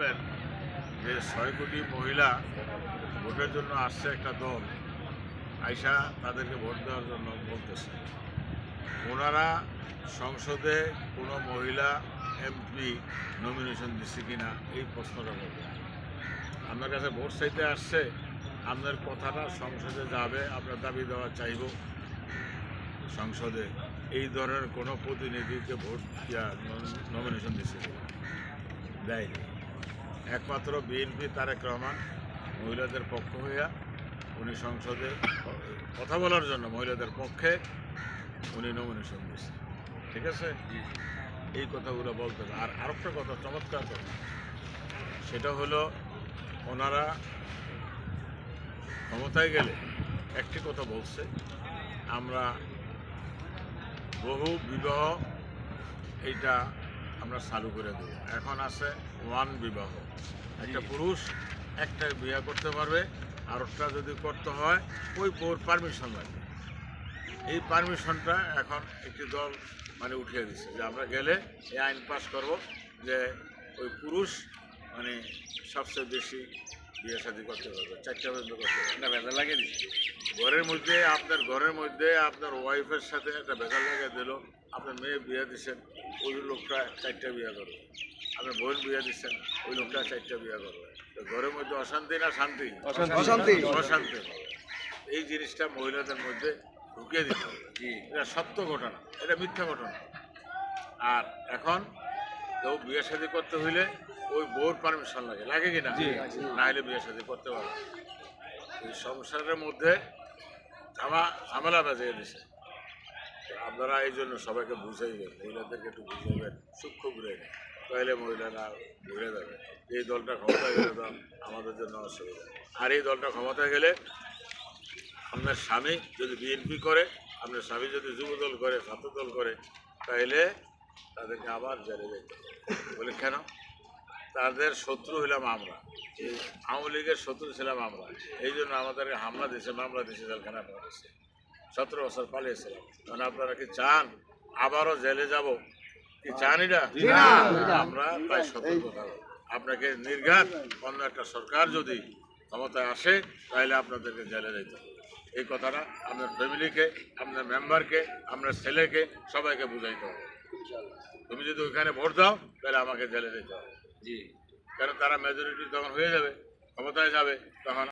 দেখবেন যে 6 কোটি মহিলা ভোটের জন্য আসছে একটা দল, আইসা তাদেরকে ভোট দেওয়ার জন্য বলতেছে। ওনারা সংসদে কোনো মহিলা এমপি নমিনেশন দিচ্ছে কিনা এই প্রশ্নটা করবে। আপনার কাছে ভোট চাইতে আসছে, আপনার কথাটা সংসদে যাবে, আপনার দাবি দেওয়া চাইব সংসদে। এই ধরনের কোনো প্রতিনিধিকে ভোট নমিনেশন দিচ্ছে কিনা, দেয়নি। একমাত্র বিএনপি তারেক রহমান মহিলাদের পক্ষ হইয়া উনি সংসদে কথা বলার জন্য মহিলাদের পক্ষে উনি নমিনেশন দিচ্ছে। ঠিক আছে, এই কথাগুলো বলতে হবে। আর আরেকটা কথা, চমৎকার কথা, সেটা হলো ওনারা ক্ষমতায় গেলে একটি কথা বলছে, আমরা বহু বিবাহ এইটা আমরা চালু করে দেব। এখন আছে ওয়ান বিবাহ, একটা পুরুষ একটা বিয়ে করতে পারবে, আরেকটা যদি করতে হয় ওই বউর পারমিশন লাগবে। এই পারমিশনটা এখন একটি দল উঠিয়ে দিচ্ছে যে আমরা গেলে এই আইন পাস করব যে ওই পুরুষ সবচেয়ে বেশি বিয়ে শাদী করতে পারবে, 4টা পর্যন্ত করতে পারবে। একটা ভেজাল লাগিয়ে দিচ্ছে ঘরের মধ্যে আপনার ওয়াইফের সাথে একটা ভেজাল লাগিয়ে দিল। আপনার মেয়ে বিয়ে দিচ্ছেন, ওই লোকটা 4টা বিয়ে করবে। আপনার বোন বিয়ে দিচ্ছেন, ওই লোকটা 4টা বিয়ে করবে। তো ঘরের মধ্যে অশান্তি না শান্তি? অশান্তি হবে। এই জিনিসটা মহিলাদের মধ্যে ঢুকিয়ে দিতে হবে। এটা সত্য ঘটনা, এটা মিথ্যা ঘটনা। আর এখন কেউ বিয়ে শাদী করতে হইলে ওই বউর পারমিশন লাগে কিনা, না হলে বিয়ে শাদী করতে পারে। এই সংসারের মধ্যে ঝামেলা বাজিয়ে দিছে। আপনারা এই জন্য সবাইকে বুঝাইবেন, মহিলাদেরকে একটু বুঝাইবেন, সূক্ষ্ম ঘুরে তাহলে মহিলারা ঘুরে যাবে। এই দলটা ক্ষমতায় গেলে তো আমাদের জন্য অসুবিধা। আর এই দলটা ক্ষমতায় গেলে আপনার স্বামী যদি বিএনপি করে, আপনার স্বামী যদি যুবদল করে, ছাত্রদল করে, তাহলে তাদেরকে আবার জেলে যেতে হবে। বলে কেন? তাদের শত্রু হইলাম আমরা, আওয়ামী লীগের শত্রু ছিলাম আমরা, এই জন্য আমাদেরকে হামলা দিয়েছে, মামলা দিয়েছে, জেলখানা পড়েছে। 17 বছর পালিয়েছিলাম। মানে আপনারা কি চান আবারও জেলে যাব? কি চান? এটা আমরা তাই সতর্ক থাকবো। আপনাকে নির্ঘাত অন্য একটা সরকার যদি ক্ষমতায় আসে, তাহলে আপনাদেরকে জেলে যেতে হবে। এই কথাটা আপনার ফ্যামিলিকে, আপনার মেম্বারকে, আপনার ছেলেকে, সবাইকে বুঝাইতে হবে। তুমি যদি ওইখানে ভোট দাও, তাহলে আমাকে জেলে যেতে হবে। কারণ তারা মেজরিটি তখন হয়ে যাবে, ক্ষমতায় যাবে, তখন